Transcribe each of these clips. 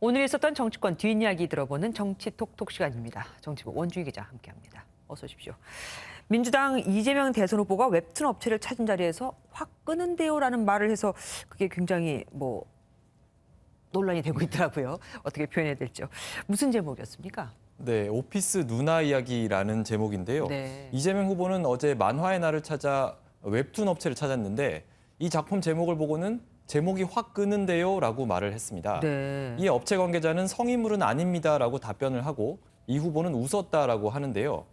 오늘 있었던 정치권 뒷이야기 들어보는 정치톡톡 시간입니다. 정치부 원주희 기자 함께합니다. 어서 오십시오. 민주당 이재명 대선 후보가 웹툰 업체를 찾은 자리에서 확 끄는데요라는 말을 해서 그게 굉장히 논란이 되고 있더라고요. 어떻게 표현해야 될지요. 무슨 제목이었습니까? 네, 오피스 누나 이야기라는 제목인데요. 네. 이재명 후보는 어제 만화의 날을 찾아 웹툰 업체를 찾았는데 이 작품 제목을 보고는 제목이 확 끄는데요라고 말을 했습니다. 네. 이 업체 관계자는 성인물은 아닙니다라고 답변을 하고 이 후보는 웃었다라고 하는데요.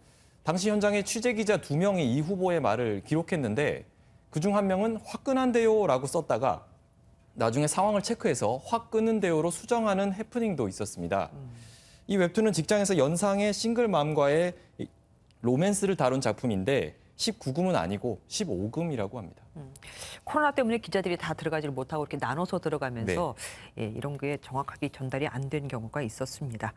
당시 현장에 취재 기자 2명이 이 후보의 말을 기록했는데 그중 한 명은 화끈한데요라고 썼다가 나중에 상황을 체크해서 확 끄는데요로 수정하는 해프닝도 있었습니다. 이 웹툰은 직장에서 연상의 싱글맘과의 로맨스를 다룬 작품인데 19금은 아니고 15금이라고 합니다. 코로나 때문에 기자들이 다 들어가지를 못하고 이렇게 나눠서 들어가면서 이런 게 정확하게 전달이 안 된 경우가 있었습니다.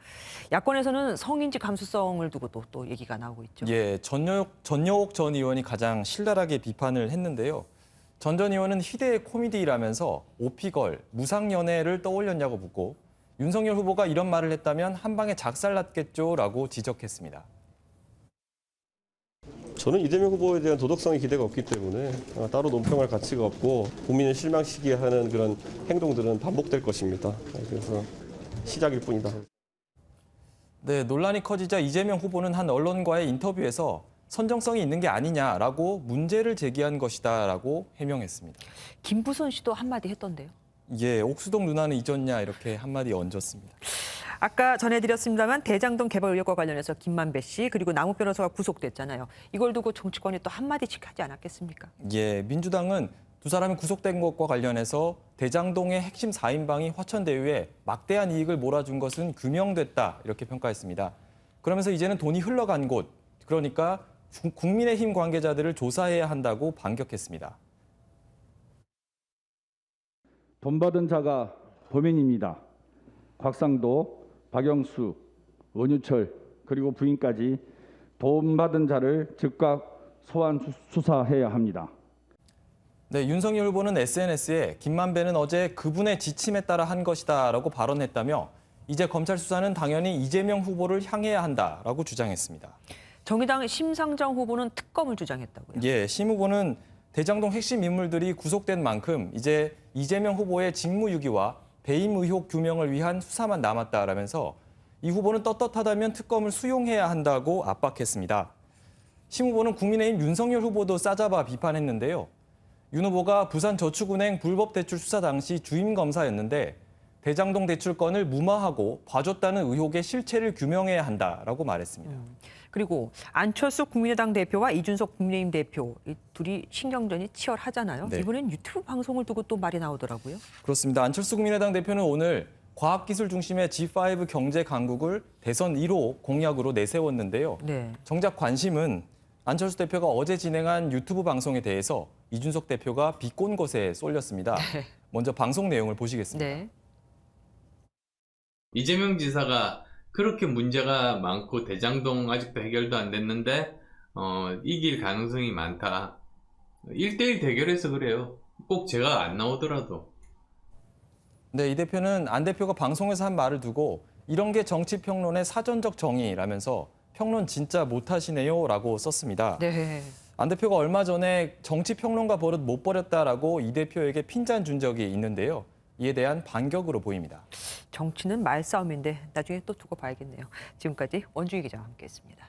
야권에서는 성인지 감수성을 두고 또 얘기가 나오고 있죠. 예, 전여옥 전 의원이 가장 신랄하게 비판을 했는데요. 전 의원은 희대의 코미디라면서 오피걸, 무상연애를 떠올렸냐고 묻고 윤석열 후보가 이런 말을 했다면 한 방에 작살났겠죠라고 지적했습니다. 저는 이재명 후보에 대한 도덕성의 기대가 없기 때문에 따로 논평할 가치가 없고 국민을 실망시키게 하는 그런 행동들은 반복될 것입니다. 그래서 시작일 뿐이다. 네, 논란이 커지자 이재명 후보는 한 언론과의 인터뷰에서 선정성이 있는 게 아니냐라고 문제를 제기한 것이다라고 해명했습니다. 김부선 씨도 한마디 했던데요. 예, 옥수동 누나는 잊었냐 이렇게 한마디 얹었습니다. 아까 전해드렸습니다만 대장동 개발 의혹과 관련해서 김만배 씨 그리고 남욱 변호사가 구속됐잖아요. 이걸 두고 정치권이 또 한마디씩 하지 않았겠습니까? 예, 민주당은 두 사람이 구속된 것과 관련해서 대장동의 핵심 4인방이 화천대유에 막대한 이익을 몰아준 것은 규명됐다 이렇게 평가했습니다. 그러면서 이제는 돈이 흘러간 곳, 그러니까 국민의힘 관계자들을 조사해야 한다고 반격했습니다. 돈 받은 자가 범인입니다. 곽상도, 박영수, 원유철 그리고 부인까지 돈 받은 자를 즉각 소환 수사해야 합니다. 네, 윤석열 후보는 SNS에 김만배는 어제 그분의 지침에 따라 한 것이다라고 발언했다며 이제 검찰 수사는 당연히 이재명 후보를 향해야 한다라고 주장했습니다. 정의당 심상정 후보는 특검을 주장했다고요. 예, 심 후보는 대장동 핵심 인물들이 구속된 만큼 이제 이재명 후보의 직무유기와 배임 의혹 규명을 위한 수사만 남았다라면서 이 후보는 떳떳하다면 특검을 수용해야 한다고 압박했습니다. 심 후보는 국민의힘 윤석열 후보도 싸잡아 비판했는데요. 윤 후보가 부산저축은행 불법 대출 수사 당시 주임 검사였는데 대장동 대출건을 무마하고 봐줬다는 의혹의 실체를 규명해야 한다라고 말했습니다. 그리고 안철수 국민의당 대표와 이준석 국민의힘 대표 이 둘이 신경전이 치열하잖아요. 네. 이번엔 유튜브 방송을 두고 또 말이 나오더라고요. 그렇습니다. 안철수 국민의당 대표는 오늘 과학기술 중심의 G5 경제 강국을 대선 1호 공약으로 내세웠는데요. 네. 정작 관심은 안철수 대표가 어제 진행한 유튜브 방송에 대해서 이준석 대표가 비꼰 것에 쏠렸습니다. 먼저 방송 내용을 보시겠습니다. 네. 이재명 지사가 그렇게 문제가 많고 대장동 아직도 해결도 안 됐는데 이길 가능성이 많다. 1대1 대결해서 그래요. 꼭 제가 안 나오더라도. 네, 이 대표는 안 대표가 방송에서 한 말을 두고 이런 게 정치평론의 사전적 정의라면서 평론 진짜 못하시네요라고 썼습니다. 네. 안 대표가 얼마 전에 정치평론가 버릇 못 버렸다라고 이 대표에게 핀잔 준 적이 있는데요. 이에 대한 반격으로 보입니다. 정치는 말싸움인데 나중에 또 두고 봐야겠네요. 지금까지 원주희 기자와 함께했습니다.